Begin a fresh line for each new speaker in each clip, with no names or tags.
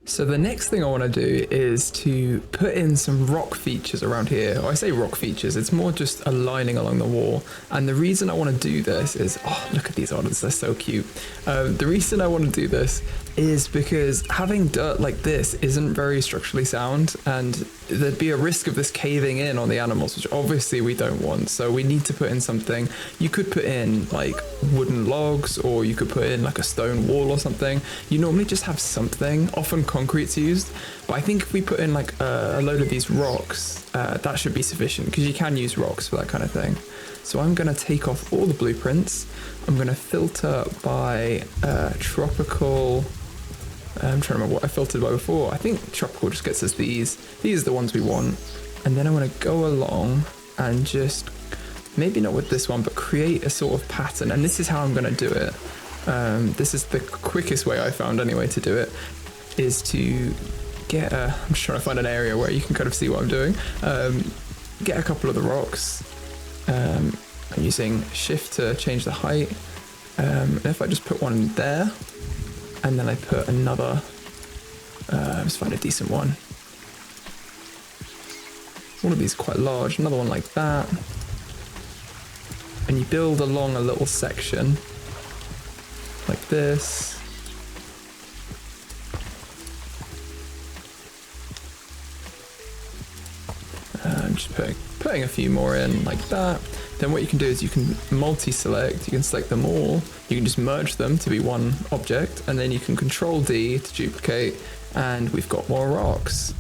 So the next thing I want to do is to put in some rock features around here. Or I say rock features, it's more just a lining along the wall. And the reason I want to do this is, oh, look at these otters, they're so cute. The reason I want to do this is because having dirt like this isn't very structurally sound, and there'd be a risk of this caving in on the animals, which obviously we don't want. So we need to put in something. You could put in like wooden logs, or you could put in like a stone wall or something. You normally just have something, often concrete's used, but I think if we put in like a load of these rocks, that should be sufficient, because you can use rocks for that kind of thing. So I'm going to take off all the blueprints. I'm going to filter by tropical. I'm trying to remember what I filtered by before. I think tropical just gets us these. These are the ones we want. And then I'm going to go along and just, maybe not with this one, but create a sort of pattern. And this is how I'm going to do it. This is the quickest way I found anyway to do it, is to get a, I'm just trying to find an area where you can kind of see what I'm doing. Get a couple of the rocks. I'm using shift to change the height. And if I just put one there, and then I put another, let's find a decent one. One of these is quite large, another one like that. And you build along a little section like this. I'm just putting a few more in like that. Then what you can do is you can multi-select, you can select them all, you can just merge them to be one object, and then you can Control D to duplicate, and we've got more rocks.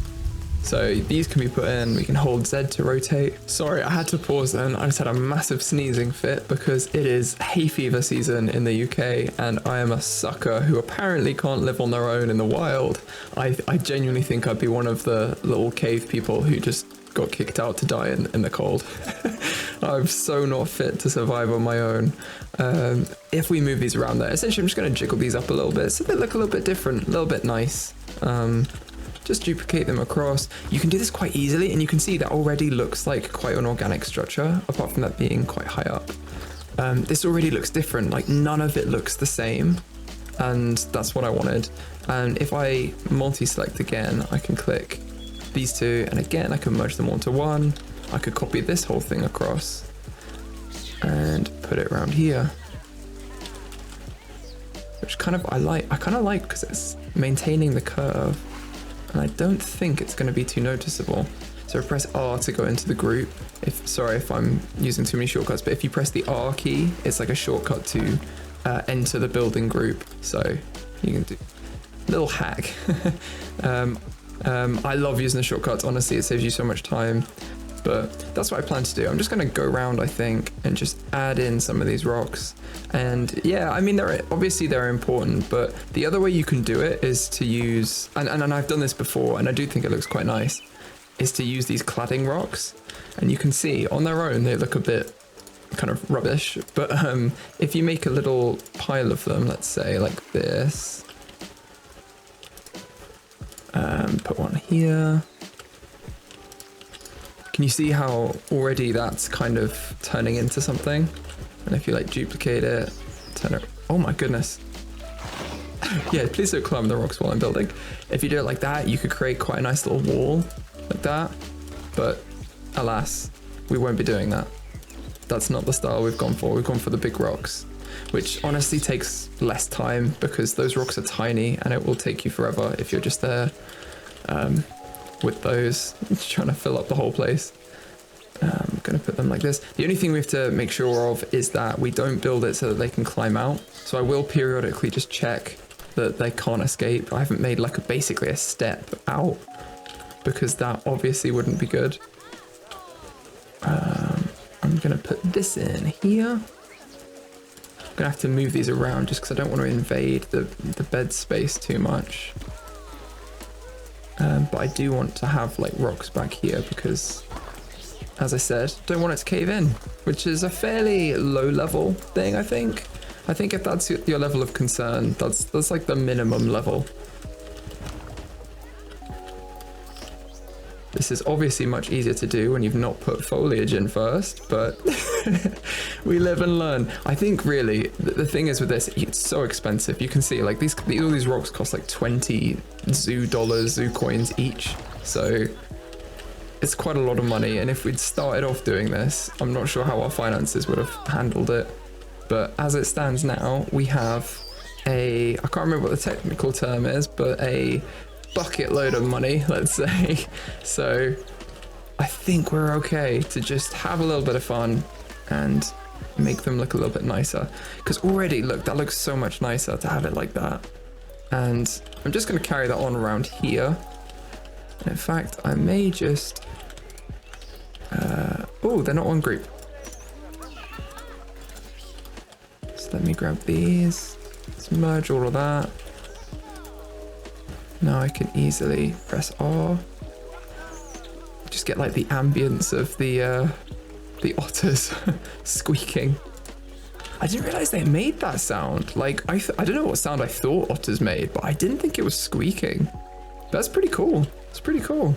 So these can be put in, we can hold Z to rotate. Sorry, I had to pause then, I just had a massive sneezing fit because it is hay fever season in the UK, and I am a sucker who apparently can't live on their own in the wild. I genuinely think I'd be one of the little cave people who just got kicked out to die in the cold. I'm so not fit to survive on my own. If we move these around there, essentially I'm just going to jiggle these up a little bit so they look a little bit different, a little bit nice. Just duplicate them across. You can do this quite easily, and you can see that already looks like quite an organic structure, apart from that being quite high up. This already looks different, like none of it looks the same, and that's what I wanted. And if I multi-select again, I can click these two, and again I can merge them all into one. I could copy this whole thing across and put it around here, which kind of I kind of like because it's maintaining the curve, and I don't think it's going to be too noticeable. So press R to go into the group. Sorry if I'm using too many shortcuts, but if you press the R key, it's like a shortcut to enter the building group. So you can do little hack. I love using the shortcuts, honestly, it saves you so much time, but that's what I plan to do. I'm just going to go around, I think, and just add in some of these rocks. And yeah, I mean, they're important, but the other way you can do it is to use, and I've done this before, and I do think it looks quite nice, is to use these cladding rocks. And you can see on their own, they look a bit kind of rubbish, but if you make a little pile of them, let's say like this, put one here. Can you see how already that's kind of turning into something? And if you like duplicate it, turn it, oh my goodness. Yeah, please don't climb the rocks while I'm building. If you do it like that, you could create quite a nice little wall like that, but alas, we won't be doing that. That's not the style we've gone for. We've gone for the big rocks, which honestly takes less time because those rocks are tiny and it will take you forever if you're just there with those, trying to fill up the whole place. I'm going to put them like this. The only thing we have to make sure of is that we don't build it so that they can climb out. So I will periodically just check that they can't escape. I haven't made like basically a step out because that obviously wouldn't be good. I'm going to put this in here. I'm gonna have to move these around just because I don't want to invade the bed space too much. But I do want to have like rocks back here because, as I said, don't want it to cave in, which is a fairly low level thing, I think. I think if that's your level of concern, that's like the minimum level. This is obviously much easier to do when you've not put foliage in first, but We live and learn. I think really the thing is with this, it's so expensive. You can see like all these rocks cost like 20 zoo coins each. So it's quite a lot of money. And if we'd started off doing this, I'm not sure how our finances would have handled it. But as it stands now, we have I can't remember what the technical term is, but a bucket load of money, let's say. So I think we're okay to just have a little bit of fun and make them look a little bit nicer. Because already, look, that looks so much nicer to have it like that. And I'm just going to carry that on around here. And in fact, I may just... oh, they're not one group. So let me grab these. Let's merge all of that. Now I can easily press R. Just get like the ambience of the otters squeaking. I didn't realize they made that sound. Like I don't know what sound I thought otters made, but I didn't think it was squeaking. That's pretty cool. It's pretty cool.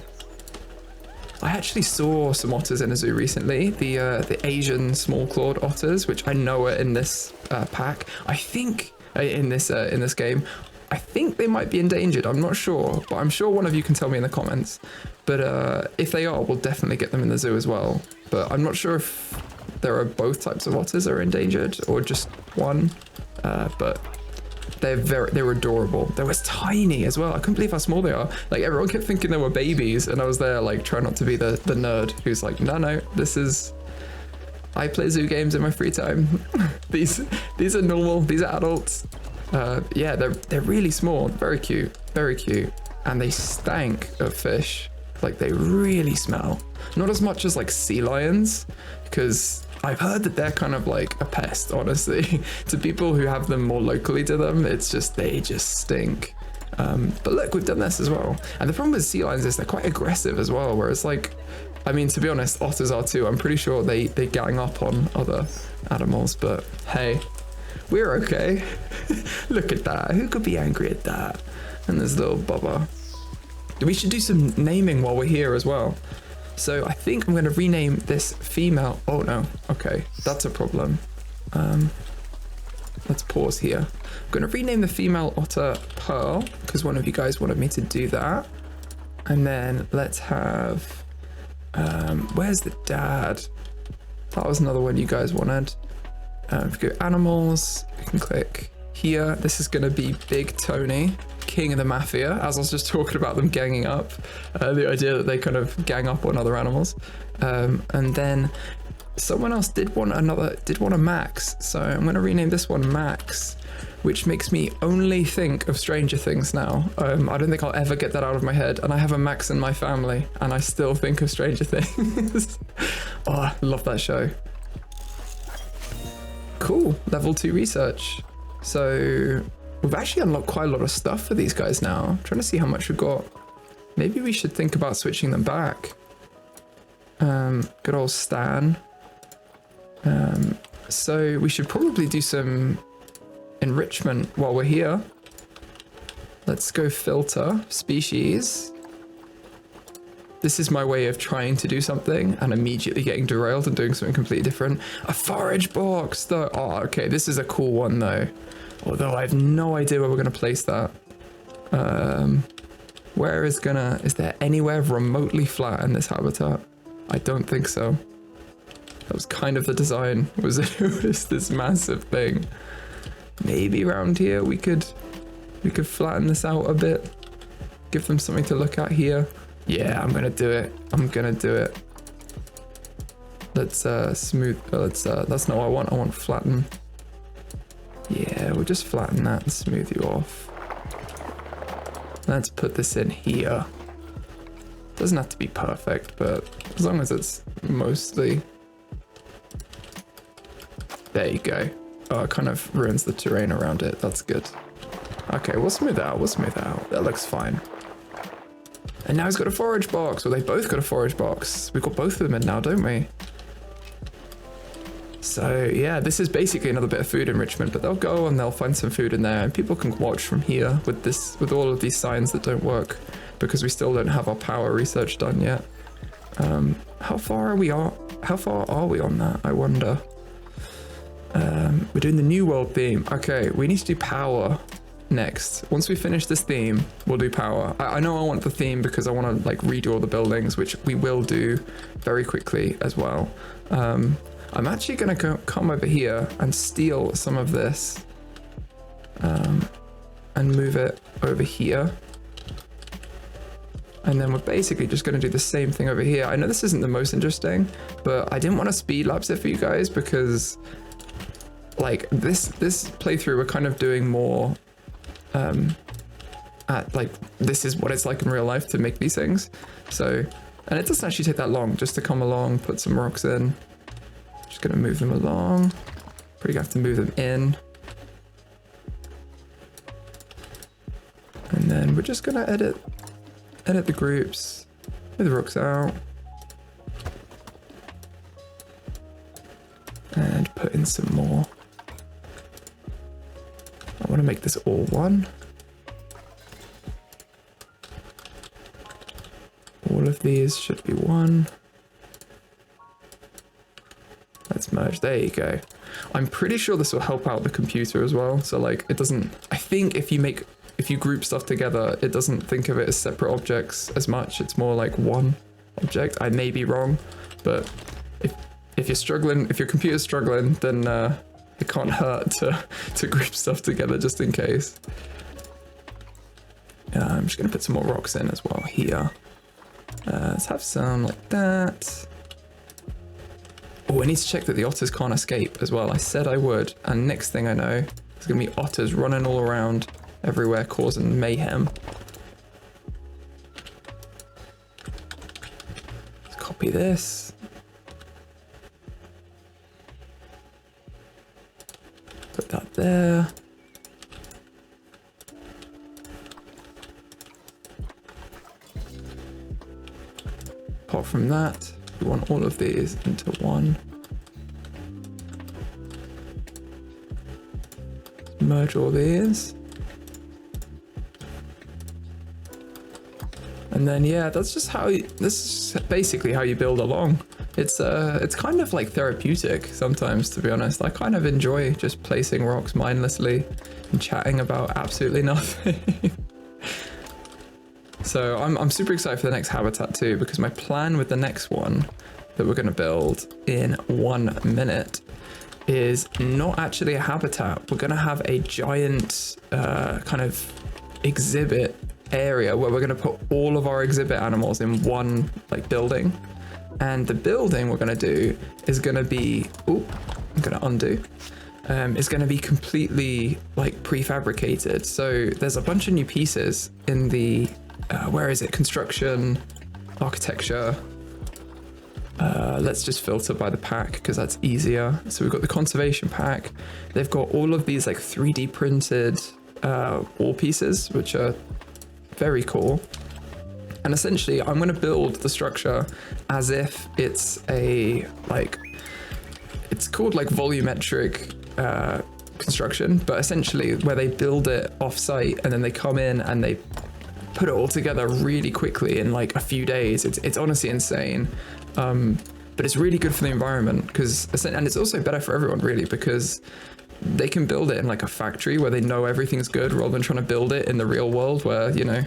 I actually saw some otters in a zoo recently. The Asian small-clawed otters, which I know are in this pack. I think in this game. I think they might be endangered. I'm not sure, but I'm sure one of you can tell me in the comments. But if they are, we'll definitely get them in the zoo as well. But I'm not sure if there are both types of otters that are endangered or just one. But they're adorable. They were tiny as well. I couldn't believe how small they are. Like everyone kept thinking they were babies, and I was there like trying not to be the nerd who's like, no, this is. I play zoo games in my free time. These are normal. These are adults. Yeah, they're really small, very cute, and they stank of fish. Like they really smell. Not as much as like sea lions, because I've heard that they're kind of like a pest, honestly. To people who have them more locally to them, it's just they just stink. But look, we've done this as well. And the problem with sea lions is they're quite aggressive as well. Whereas like, I mean, to be honest, otters are too. I'm pretty sure they gang up on other animals. But hey. We're okay. Look at that. Who could be angry at that? And there's little Bubba. We should do some naming while we're here as well. So I think I'm going to rename this female. Oh no. Okay, that's a problem. Let's pause here. I'm going to rename the female otter Pearl because one of you guys wanted me to do that. And then let's have. Where's the dad? That was another one you guys wanted. If we go animals, we can click here. This is going to be Big Tony, king of the mafia, as I was just talking about them ganging up. The idea that they kind of gang up on other animals. And then someone else did want a Max. So I'm going to rename this one Max, which makes me only think of Stranger Things now. I don't think I'll ever get that out of my head. And I have a Max in my family, and I still think of Stranger Things. Oh, I love that show. Cool, level 2 research. So we've actually unlocked quite a lot of stuff for these guys now. I'm trying to see how much we've got. Maybe we should think about switching them back. Good old Stan. So we should probably do some enrichment while we're here. Let's go filter species. This is my way of trying to do something and immediately getting derailed and doing something completely different. A forage box though. Oh, okay. This is a cool one though. Although I have no idea where we're going to place that. Is there anywhere remotely flat in this habitat? I don't think so. That was kind of the design, was it was this massive thing. Maybe around here we could flatten this out a bit. Give them something to look at here. Yeah, I'm gonna do it. Let's smooth. That's not what I want. I want flatten. Yeah, we'll just flatten that and smooth you off. Let's put this in here. Doesn't have to be perfect, but as long as it's mostly. There you go. Oh, it kind of ruins the terrain around it. That's good. Okay, we'll smooth it out. That looks fine. And now he's got a forage box. Well, they both got a forage box. We've got both of them in now, don't we? So yeah, this is basically another bit of food enrichment, but they'll go and they'll find some food in there, and people can watch from here with all of these signs that don't work because we still don't have our power research done yet. How far are we on? How far are we on that? I wonder. We're doing the new world theme. Okay, we need to do power next. Once we finish this theme, we'll do power. I know I want the theme because I want to like redo all the buildings, which we will do very quickly as well. I'm actually going to come over here and steal some of this and move it over here. And then we're basically just going to do the same thing over here. I know this isn't the most interesting, but I didn't want to speed lapse it for you guys because like this playthrough, we're kind of doing more at like, this is what it's like in real life to make these things. So, and it doesn't actually take that long just to come along, put some rocks in. Just going to move them along. Probably have to move them in. And then we're just going to edit the groups, move the rocks out. And put in some more. I want to make this all one. All of these should be one. Let's merge, there you go. I'm pretty sure this will help out the computer as well. So like it doesn't, I think if you group stuff together, it doesn't think of it as separate objects as much. It's more like one object. I may be wrong, but if you're struggling, if your computer's struggling, then it can't hurt to group stuff together just in case. I'm just gonna put some more rocks in as well here. Let's have some like that. Oh, I need to check that the otters can't escape as well. I said I would, and next thing I know, there's gonna be otters running all around everywhere causing mayhem. Let's copy this. Put that there. Apart from that, we want all of these into one. Merge all these. And then yeah, that's just how this is basically how you build along. It's kind of like therapeutic sometimes, to be honest. I kind of enjoy just placing rocks mindlessly and chatting about absolutely nothing. So I'm super excited for the next habitat too, because my plan with the next one that we're going to build in 1 minute is not actually a habitat. We're going to have a giant kind of exhibit area where we're going to put all of our exhibit animals in one like building. And the building we're going to do is going to be, oh, I'm going to undo. Is going to be completely like prefabricated. So there's a bunch of new pieces in the where is it? Construction, architecture. Let's just filter by the pack because that's easier. So we've got the conservation pack. They've got all of these like 3D printed wall pieces, which are very cool. And essentially I'm going to build the structure as if it's a like, it's called like volumetric construction, but essentially where they build it off site and then they come in and they put it all together really quickly in like a few days. It's honestly insane. But it's really good for the environment and it's also better for everyone really, because they can build it in like a factory where they know everything's good rather than trying to build it in the real world where, you know,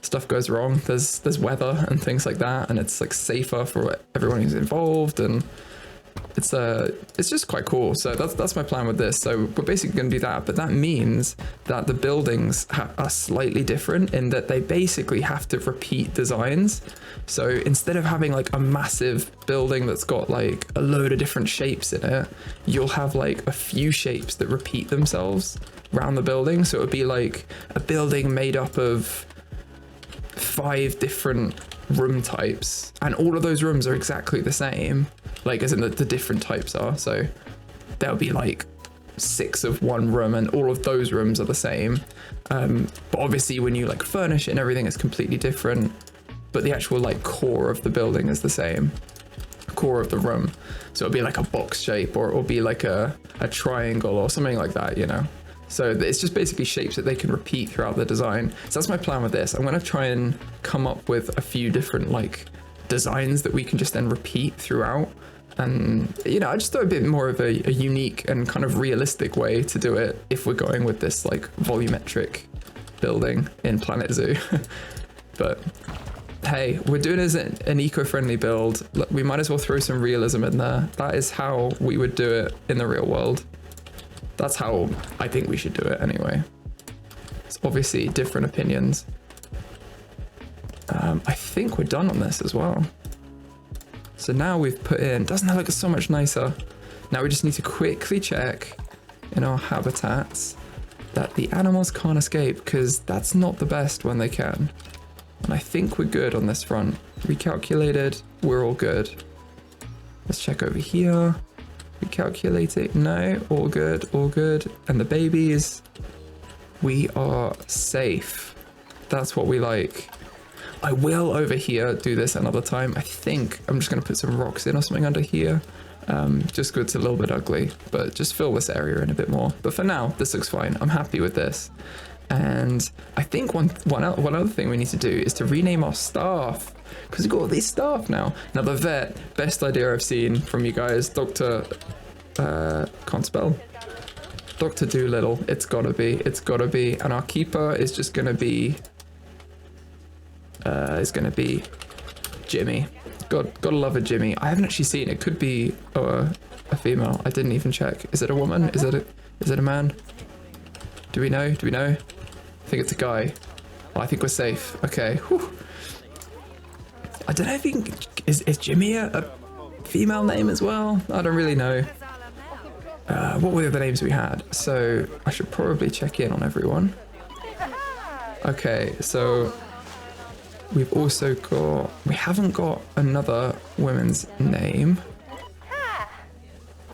stuff goes wrong. There's weather and things like that, and it's like safer for everyone who's involved, and it's just quite cool. So that's my plan with this. So we're basically going to do that, but that means that the buildings are slightly different in that they basically have to repeat designs. So instead of having like a massive building that's got like a load of different shapes in it, you'll have like a few shapes that repeat themselves around the building. So it would be like a building made up of 5 different room types, and all of those rooms are exactly the same, like as in the different types are. So there'll be like 6 of one room and all of those rooms are the same. But obviously when you like furnish it and everything is completely different, but the actual like core of the building is the same, core of the room. So it'll be like a box shape, or it will be like a triangle or something like that, you know. So it's just basically shapes that they can repeat throughout the design. So that's my plan with this. I'm going to try and come up with a few different like designs that we can just then repeat throughout. And, you know, I just thought a bit more of a unique and kind of realistic way to do it if we're going with this like volumetric building in Planet Zoo. But hey, we're doing it as an eco-friendly build. We might as well throw some realism in there. That is how we would do it in the real world. That's how I think we should do it anyway. It's obviously different opinions. I think we're done on this as well. So now we've put in, doesn't that look so much nicer? Now we just need to quickly check in our habitats that the animals can't escape, because that's not the best when they can. And I think we're good on this front. Recalculated, we're all good. Let's check over here. Recalculating, no, all good, all good. And the babies, we are safe. That's what we like. I will over here do this another time. I think I'm just going to put some rocks in or something under here. Just because it's a little bit ugly, but just fill this area in a bit more. But for now, this looks fine. I'm happy with this. And I think one other thing we need to do is to rename our staff, because we've got all these staff now. Now the vet, best idea I've seen from you guys, Dr. Can't spell. Dr. Doolittle, it's gotta be. And our keeper is just gonna be, Jimmy. Gotta love a Jimmy. I haven't actually seen it. Could be a female. I didn't even check. Is it a woman? Is it a man? Do we know? I think it's a guy. Oh, I think we're safe. Okay. Whew. I don't know if you can. Is Jimmy a female name as well? I don't really know. What were the other names we had? So I should probably check in on everyone. Okay, so we've also got, we haven't got another woman's name.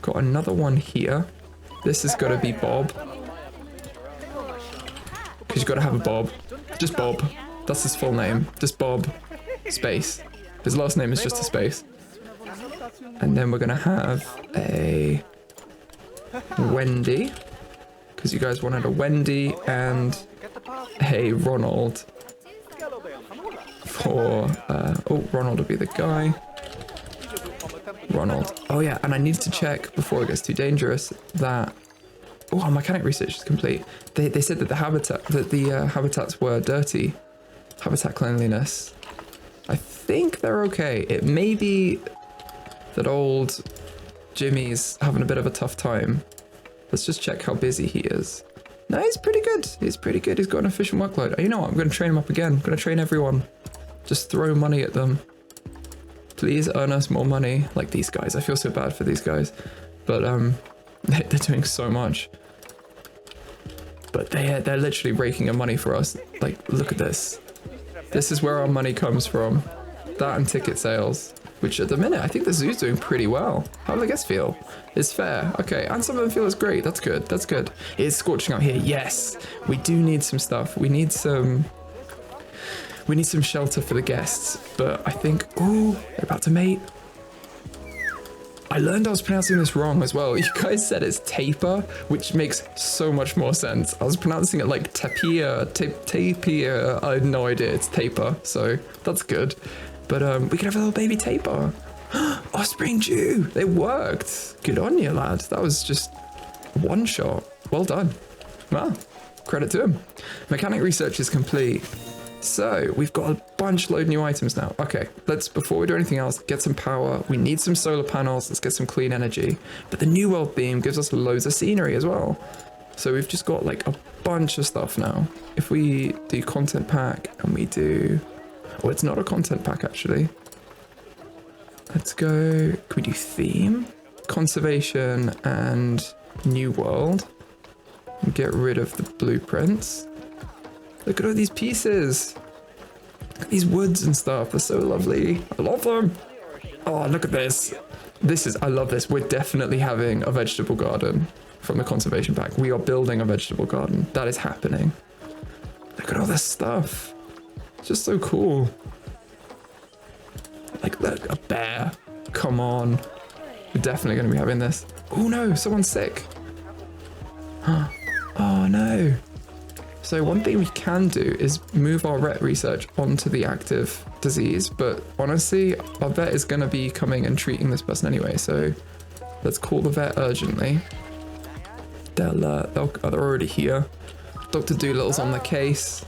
Got another one here. This has got to be Bob. Because you've got to have a Bob. Just Bob. That's his full name. Just Bob. Space. His last name is just a space. And then we're going to have a Wendy. Because you guys wanted a Wendy and a Ronald. For, Ronald will be the guy. Ronald. Oh yeah, and I need to check before it gets too dangerous that, our mechanic research is complete. They said that the habitats were dirty. Habitat cleanliness. I think they're okay. It may be that old Jimmy's having a bit of a tough time. Let's just check how busy he is. No, he's pretty good. He's pretty good. He's got an efficient workload. You know what? I'm going to train him up again. I'm going to train everyone. Just throw money at them. Please earn us more money. Like these guys. I feel so bad for these guys. But they're doing so much. But they're literally raking in money for us. Like, look at this. This is where our money comes from. That and ticket sales. Which at the minute, I think the zoo's doing pretty well. How do the guests feel? It's fair. Okay, and some of them feel it's great. That's good. That's good. It's scorching out here. Yes. We do need some stuff. We need some shelter for the guests. But I think, they're about to mate. I learned I was pronouncing this wrong as well. You guys said it's taper, which makes so much more sense. I was pronouncing it like tapir. I had no idea. It's taper. So that's good. But we could have a little baby tapir. Offspring Jew. They worked. Good on you, lad. That was just one shot. Well done. Well, credit to him. Mechanic research is complete. So we've got a bunch load new items now. Okay, before we do anything else, get some power. We need some solar panels. Let's get some clean energy. But the New World theme gives us loads of scenery as well. So we've just got like a bunch of stuff now. If we do content pack and we do... Oh, it's not a content pack actually. Let's go... Can we do theme? Conservation and New World. And get rid of the blueprints. Look at all these pieces. Look at these woods and stuff. They're so lovely. I love them. Oh, look at this. I love this. We're definitely having a vegetable garden from the conservation pack. We are building a vegetable garden. That is happening. Look at all this stuff. It's just so cool. Like, look, a bear. Come on. We're definitely going to be having this. Oh no, someone's sick. Oh no. So one thing we can do is move our vet research onto the active disease, but honestly, our vet is going to be coming and treating this person anyway, so let's call the vet urgently. They're already here. Dr. Doolittle's on the case.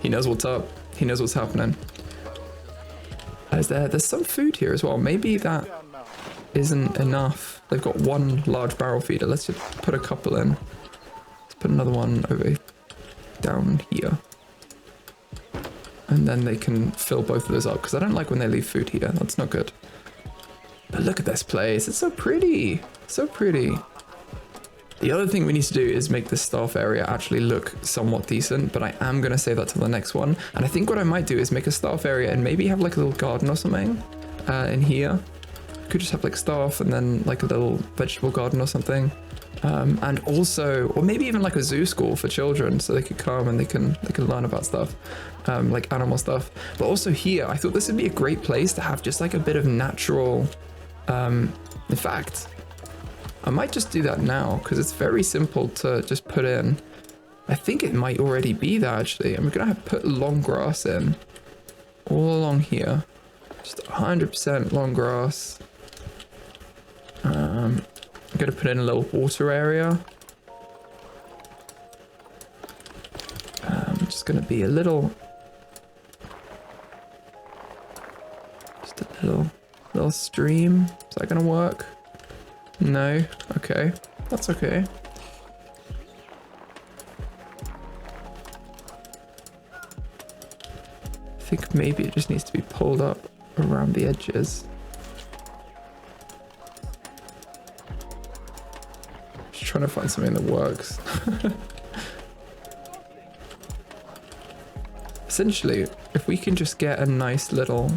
He knows what's up. He knows what's happening. There's some food here as well. Maybe that isn't enough. They've got one large barrel feeder. Let's just put a couple in. Let's put another one over down here. And then they can fill both of those up, because I don't like when they leave food here. That's not good. But look at this place. It's so pretty. So pretty. The other thing we need to do is make the staff area actually look somewhat decent, but I am going to save that to the next one. And I think what I might do is make a staff area and maybe have like a little garden or something in here. Could just have like staff and then like a little vegetable garden or something. And also, or maybe even like a zoo school for children, so they could come and they can learn about stuff, like animal stuff. But also here, I thought this would be a great place to have just like a bit of natural, in fact, I might just do that now because it's very simple to just put in. I think it might already be there actually. I'm gonna have to put long grass in all along here. Just 100% long grass. I'm gonna put in a little water area. Just gonna be a little, just a little stream. Is that gonna work? No, okay, that's okay. I think maybe it just needs to be pulled up around the edges. Just trying to find something that works. Essentially, if we can just get a nice little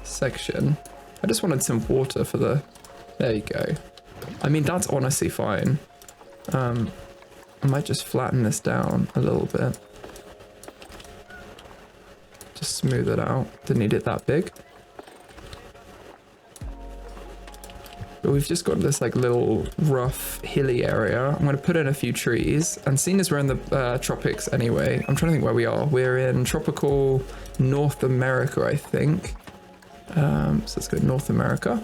section. I just wanted some water for the, there you go. I mean, that's honestly fine. I might just flatten this down a little bit. Just smooth it out. Didn't need it that big. But we've just got this like little rough hilly area. I'm going to put in a few trees. And seeing as we're in the tropics anyway, I'm trying to think where we are. We're in tropical North America, I think. So let's go North America.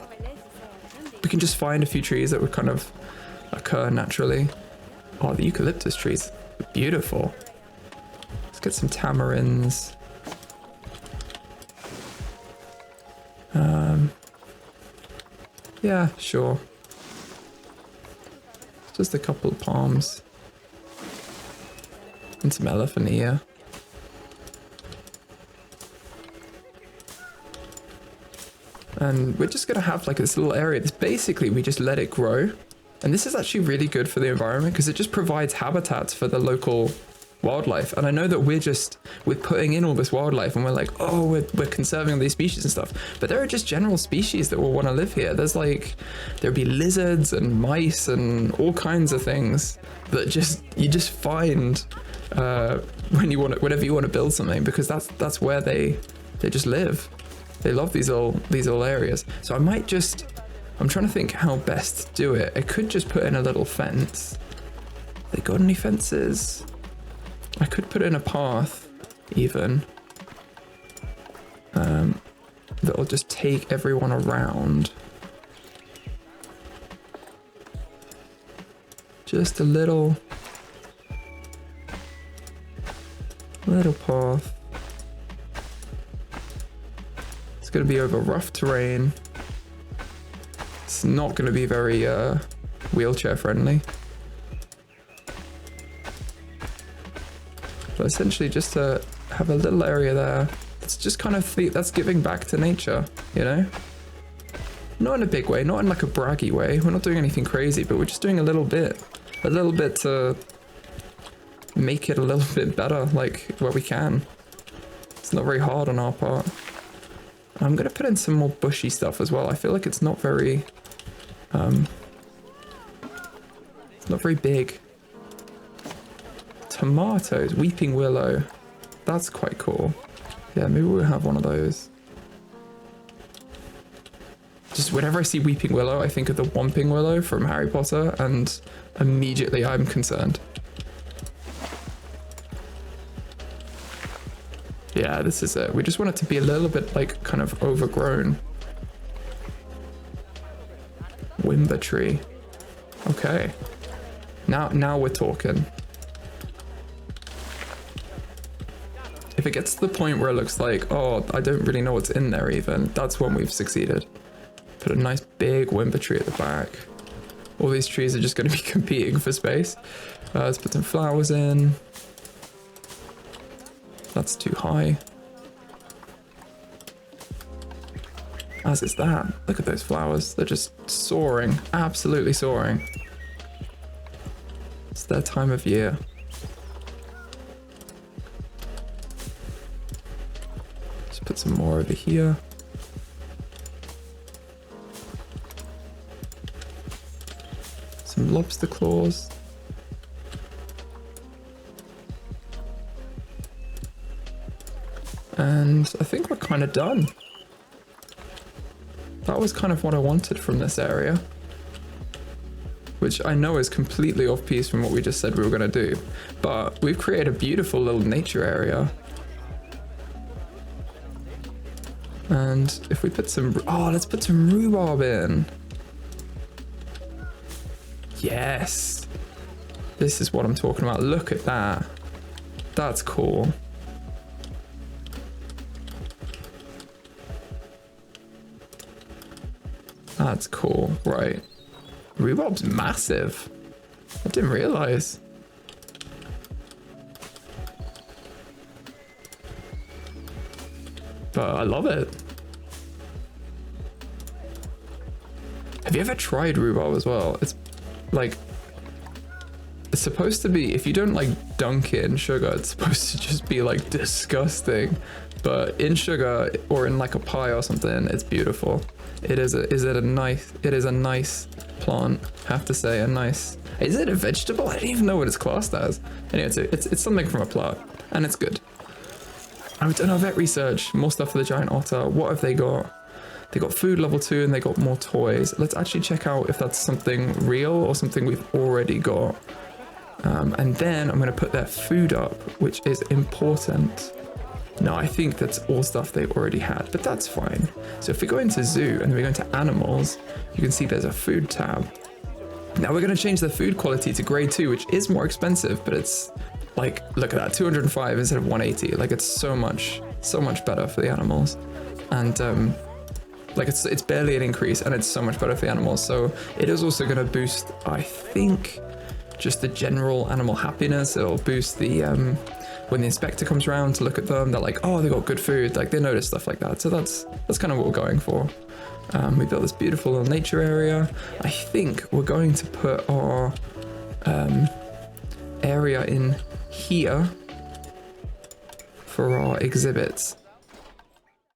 We can just find a few trees that would kind of occur naturally. Oh, the eucalyptus trees, beautiful. Let's get some tamarins. Yeah, sure. Just a couple of palms. And some elephant ear. And we're just gonna have like this little area. This basically, we just let it grow. And this is actually really good for the environment because it just provides habitats for the local wildlife. And I know that we're putting in all this wildlife and we're like, oh, we're conserving all these species and stuff. But there are just general species that will want to live here. There's like, there'd be lizards and mice and all kinds of things that you just find whenever you want to build something, because that's where they just live. They love these little areas. So I'm trying to think how best to do it. I could just put in a little fence. They got any fences? I could put in a path, even. That'll just take everyone around. Just a little path. It's going to be over rough terrain. It's not going to be very wheelchair friendly. But essentially just to have a little area there. It's just kind of, that's giving back to nature, you know? Not in a big way, not in like a braggy way. We're not doing anything crazy, but we're just doing a little bit to make it a little bit better, like where we can. It's not very hard on our part. I'm gonna put in some more bushy stuff as well. I feel like it's not very big. Tomatoes, weeping willow. That's quite cool. Yeah, maybe we'll have one of those. Just whenever I see weeping willow, I think of the Whomping Willow from Harry Potter, and immediately I'm concerned. Yeah, this is it. We just want it to be a little bit like kind of overgrown. Wimber tree. Okay. Now we're talking. If it gets to the point where it looks like, oh, I don't really know what's in there even, that's when we've succeeded. Put a nice big wimber tree at the back. All these trees are just going to be competing for space. Let's put some flowers in. That's too high. As is that. Look at those flowers. They're just soaring. Absolutely soaring. It's their time of year. Let's put some more over here. Some lobster claws. And I think we're kind of done. That was kind of what I wanted from this area, which I know is completely off piece from what we just said we were going to do, but we've created a beautiful little nature area. And if we put some, oh, let's put some rhubarb in. Yes, this is what I'm talking about. Look at that. That's cool. That's cool, right. Rhubarb's massive. I didn't realize. But I love it. Have you ever tried rhubarb as well? It's like, it's supposed to be, if you don't like dunk it in sugar, it's supposed to just be like disgusting. But in sugar or in like a pie or something, it's beautiful. It is a nice plant, I have to say. Is it a vegetable? I don't even know what it's classed as. Anyway, it's something from a plant, and it's good. I've done our vet research, more stuff for the giant otter. What have they got? They got food level 2 and they got more toys. Let's actually check out if that's something real or something we've already got. And then I'm gonna put their food up, which is important. No, I think that's all stuff they already had, but that's fine. So if we go into zoo and we go into animals, you can see there's a food tab. Now we're going to change the food quality to grade 2, which is more expensive, but it's like, look at that, 205 instead of 180. Like, it's so much better for the animals. And like it's barely an increase, and it's so much better for the animals. So it is also going to boost, I think, just the general animal happiness. It'll boost the when the inspector comes around to look at them, they're like, oh, they got good food. Like, they notice stuff like that. So that's kind of what we're going for. We built this beautiful little nature area. I think we're going to put our area in here for our exhibits.